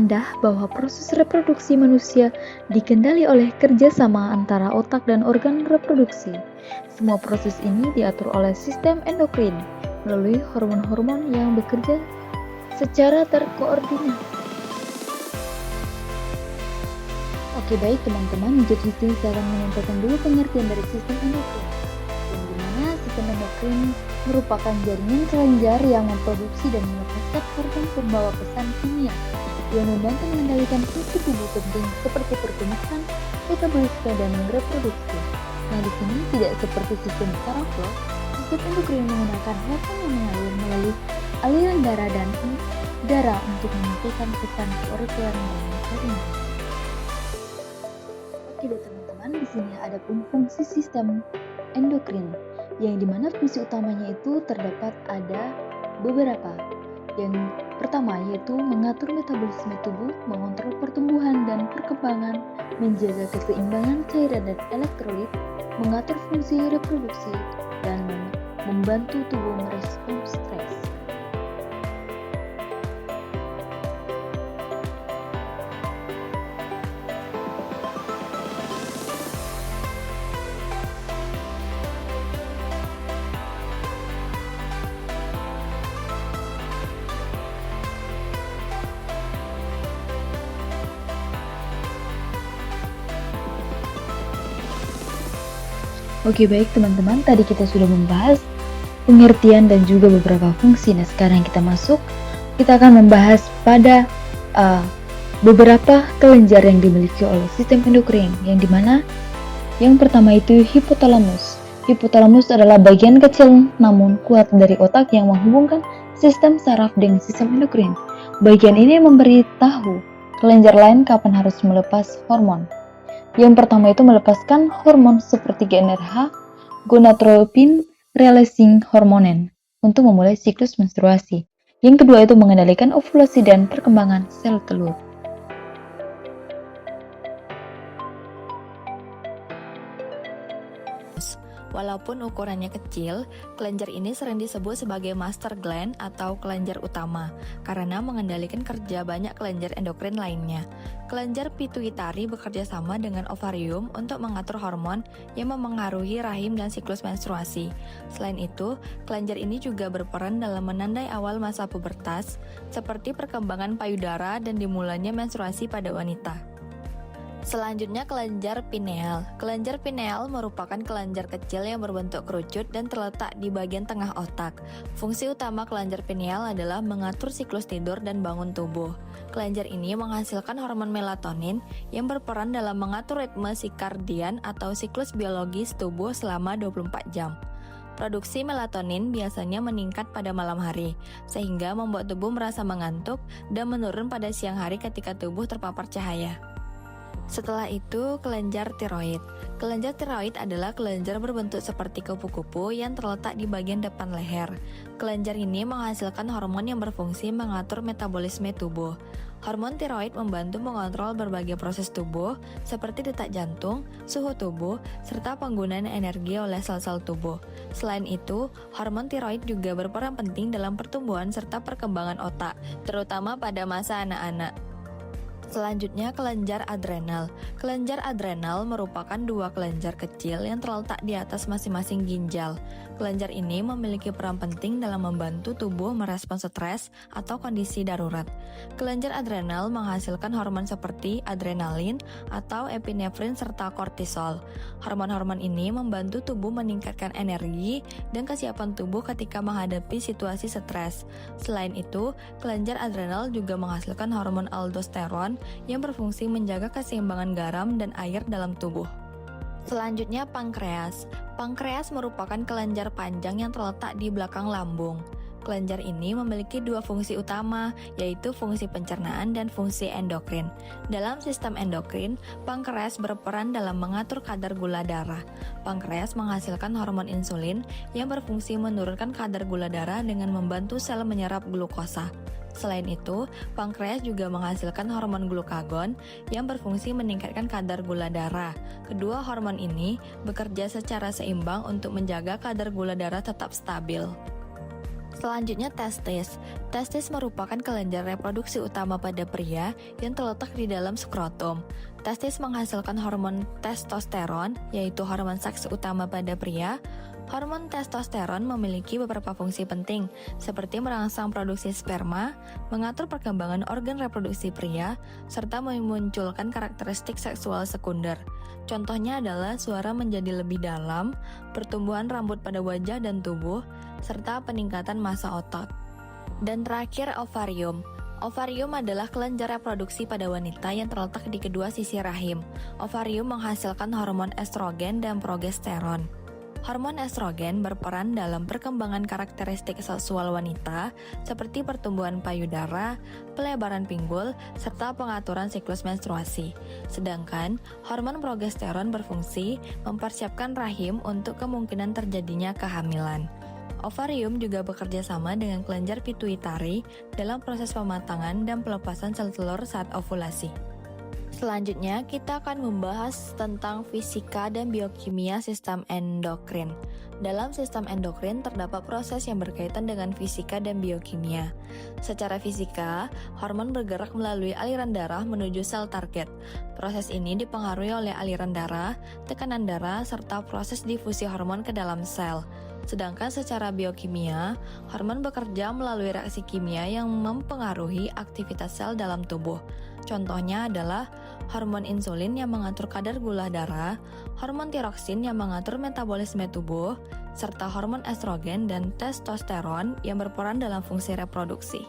Anda bahwa proses reproduksi manusia dikendali oleh kerjasama antara otak dan organ reproduksi. Semua proses ini diatur oleh sistem endokrin melalui hormon-hormon yang bekerja secara terkoordinat. Oke baik teman-teman, jadi di sini saya akan menyampaikan dulu pengertian dari sistem endokrin. Yang dimana sistem endokrin merupakan jaringan kelenjar yang memproduksi dan melepaskan hormon pembawa pesan kimia yang membantu mengendalikan fungsi tubuh penting seperti pertumbuhan, metabolisme, dan reproduksi. Nah, di sini tidak seperti sistem saraf loh. Sistem endokrin menggunakan hormon yang mengalir melalui aliran darah untuk menyampaikan pesan ke organ dan jaringan. Oke deh teman-teman, di sini ada pun fungsi sistem endokrin, yang dimana fungsi utamanya itu terdapat ada beberapa. Yang pertama yaitu mengatur metabolisme tubuh, mengontrol pertumbuhan dan perkembangan, menjaga keseimbangan cairan dan elektrolit, mengatur fungsi reproduksi, dan membantu tubuh merespons stres. Oke baik teman-teman, tadi kita sudah membahas pengertian dan juga beberapa fungsi. Nah sekarang kita akan membahas pada beberapa kelenjar yang dimiliki oleh sistem endokrin, yang dimana yang pertama itu hipotalamus. Hipotalamus adalah bagian kecil namun kuat dari otak yang menghubungkan sistem saraf dengan sistem endokrin. Bagian ini memberitahu kelenjar lain kapan harus melepas hormon. Yang pertama itu melepaskan hormon seperti GnRH, gonadotropin releasing hormone untuk memulai siklus menstruasi. Yang kedua itu mengendalikan ovulasi dan perkembangan sel telur. Walaupun ukurannya kecil, kelenjar ini sering disebut sebagai master gland atau kelenjar utama karena mengendalikan kerja banyak kelenjar endokrin lainnya. Kelenjar pituitari bekerja sama dengan ovarium untuk mengatur hormon yang memengaruhi rahim dan siklus menstruasi. Selain itu, kelenjar ini juga berperan dalam menandai awal masa pubertas, seperti perkembangan payudara dan dimulainya menstruasi pada wanita. Selanjutnya kelenjar pineal. Kelenjar pineal merupakan kelenjar kecil yang berbentuk kerucut dan terletak di bagian tengah otak. Fungsi utama kelenjar pineal adalah mengatur siklus tidur dan bangun tubuh. Kelenjar ini menghasilkan hormon melatonin yang berperan dalam mengatur ritme sirkadian atau siklus biologis tubuh selama 24 jam. Produksi melatonin biasanya meningkat pada malam hari, sehingga membuat tubuh merasa mengantuk dan menurun pada siang hari ketika tubuh terpapar cahaya. Setelah itu, kelenjar tiroid. Kelenjar tiroid adalah kelenjar berbentuk seperti kupu-kupu yang terletak di bagian depan leher. Kelenjar ini menghasilkan hormon yang berfungsi mengatur metabolisme tubuh. Hormon tiroid membantu mengontrol berbagai proses tubuh seperti detak jantung, suhu tubuh, serta penggunaan energi oleh sel-sel tubuh. Selain itu, hormon tiroid juga berperan penting dalam pertumbuhan serta perkembangan otak, terutama pada masa anak-anak. Selanjutnya kelenjar adrenal. Kelenjar adrenal merupakan dua kelenjar kecil yang terletak di atas masing-masing ginjal. Kelenjar ini memiliki peran penting dalam membantu tubuh merespons stres atau kondisi darurat. Kelenjar adrenal menghasilkan hormon seperti adrenalin atau epinefrin serta kortisol. Hormon-hormon ini membantu tubuh meningkatkan energi dan kesiapan tubuh ketika menghadapi situasi stres. Selain itu, kelenjar adrenal juga menghasilkan hormon aldosteron yang berfungsi menjaga keseimbangan garam dan air dalam tubuh. Selanjutnya pankreas. Pankreas merupakan kelenjar panjang yang terletak di belakang lambung. Kelenjar ini memiliki dua fungsi utama, yaitu fungsi pencernaan dan fungsi endokrin. Dalam sistem endokrin, pankreas berperan dalam mengatur kadar gula darah. Pankreas menghasilkan hormon insulin yang berfungsi menurunkan kadar gula darah dengan membantu sel menyerap glukosa. Selain itu, pankreas juga menghasilkan hormon glukagon yang berfungsi meningkatkan kadar gula darah. Kedua hormon ini bekerja secara seimbang untuk menjaga kadar gula darah tetap stabil. Selanjutnya testis. Testis merupakan kelenjar reproduksi utama pada pria yang terletak di dalam skrotum. Testis menghasilkan hormon testosteron, yaitu hormon seks utama pada pria. Hormon testosteron memiliki beberapa fungsi penting, seperti merangsang produksi sperma, mengatur perkembangan organ reproduksi pria, serta memunculkan karakteristik seksual sekunder. Contohnya adalah suara menjadi lebih dalam, pertumbuhan rambut pada wajah dan tubuh, serta peningkatan massa otot. Dan terakhir, ovarium. Ovarium adalah kelenjar reproduksi pada wanita yang terletak di kedua sisi rahim. Ovarium menghasilkan hormon estrogen dan progesteron. Hormon estrogen berperan dalam perkembangan karakteristik seksual wanita seperti pertumbuhan payudara, pelebaran pinggul, serta pengaturan siklus menstruasi. Sedangkan hormon progesteron berfungsi mempersiapkan rahim untuk kemungkinan terjadinya kehamilan. Ovarium juga bekerja sama dengan kelenjar pituitari dalam proses pematangan dan pelepasan sel telur saat ovulasi. Selanjutnya, kita akan membahas tentang fisika dan biokimia sistem endokrin. Dalam sistem endokrin terdapat proses yang berkaitan dengan fisika dan biokimia. Secara fisika, hormon bergerak melalui aliran darah menuju sel target. Proses ini dipengaruhi oleh aliran darah, tekanan darah, serta proses difusi hormon ke dalam sel. Sedangkan secara biokimia, hormon bekerja melalui reaksi kimia yang mempengaruhi aktivitas sel dalam tubuh. Contohnya adalah hormon insulin yang mengatur kadar gula darah, hormon tiroksin yang mengatur metabolisme tubuh, serta hormon estrogen dan testosteron yang berperan dalam fungsi reproduksi.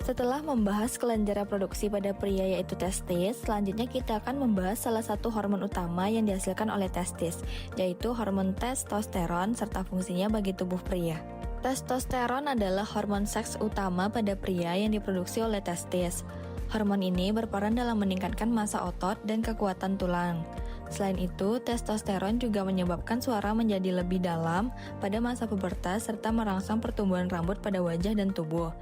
Setelah membahas kelenjar reproduksi pada pria yaitu testis, selanjutnya kita akan membahas salah satu hormon utama yang dihasilkan oleh testis, yaitu hormon testosteron serta fungsinya bagi tubuh pria. Testosteron adalah hormon seks utama pada pria yang diproduksi oleh testis. Hormon ini berperan dalam meningkatkan massa otot dan kekuatan tulang. Selain itu, testosteron juga menyebabkan suara menjadi lebih dalam pada masa pubertas serta merangsang pertumbuhan rambut pada wajah dan tubuh.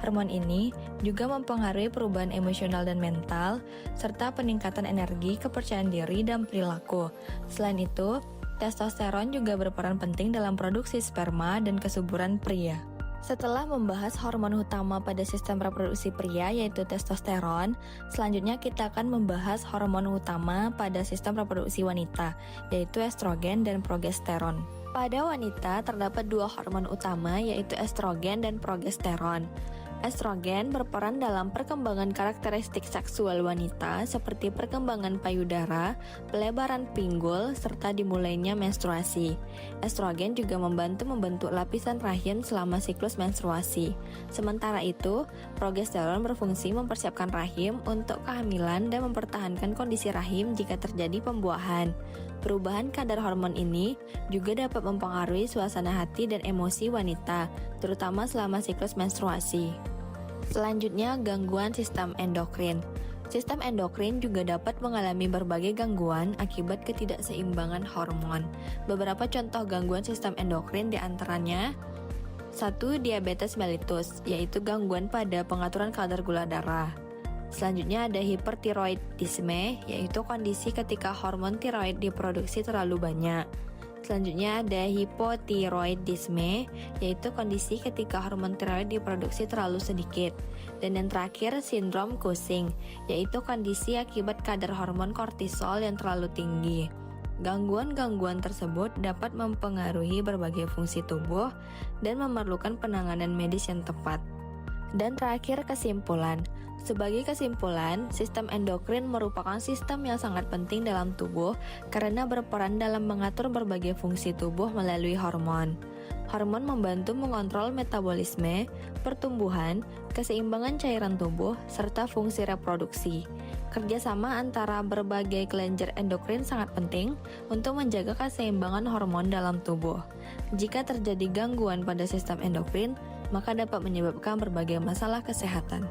Hormon ini juga mempengaruhi perubahan emosional dan mental, serta peningkatan energi, kepercayaan diri, dan perilaku. Selain itu, testosteron juga berperan penting dalam produksi sperma dan kesuburan pria. Setelah membahas hormon utama pada sistem reproduksi pria yaitu testosteron, selanjutnya kita akan membahas hormon utama pada sistem reproduksi wanita, yaitu estrogen dan progesteron. Pada wanita terdapat dua hormon utama yaitu estrogen dan progesteron. Estrogen berperan dalam perkembangan karakteristik seksual wanita seperti perkembangan payudara, pelebaran pinggul, serta dimulainya menstruasi. Estrogen juga membantu membentuk lapisan rahim selama siklus menstruasi. Sementara itu, progesteron berfungsi mempersiapkan rahim untuk kehamilan dan mempertahankan kondisi rahim jika terjadi pembuahan. Perubahan kadar hormon ini juga dapat mempengaruhi suasana hati dan emosi wanita, terutama selama siklus menstruasi. Selanjutnya, gangguan sistem endokrin. Sistem endokrin juga dapat mengalami berbagai gangguan akibat ketidakseimbangan hormon. Beberapa contoh gangguan sistem endokrin diantaranya 1. Diabetes mellitus, yaitu gangguan pada pengaturan kadar gula darah. Selanjutnya ada hipertiroidisme, yaitu kondisi ketika hormon tiroid diproduksi terlalu banyak. Selanjutnya ada hipotiroidisme, yaitu kondisi ketika hormon tiroid diproduksi terlalu sedikit. Dan yang terakhir sindrom Cushing, yaitu kondisi akibat kadar hormon kortisol yang terlalu tinggi. Gangguan-gangguan tersebut dapat mempengaruhi berbagai fungsi tubuh dan memerlukan penanganan medis yang tepat. Dan terakhir kesimpulan. Sebagai kesimpulan, sistem endokrin merupakan sistem yang sangat penting dalam tubuh karena berperan dalam mengatur berbagai fungsi tubuh melalui hormon. Hormon membantu mengontrol metabolisme, pertumbuhan, keseimbangan cairan tubuh, serta fungsi reproduksi. Kerjasama antara berbagai kelenjar endokrin sangat penting untuk menjaga keseimbangan hormon dalam tubuh. Jika terjadi gangguan pada sistem endokrin, maka dapat menyebabkan berbagai masalah kesehatan.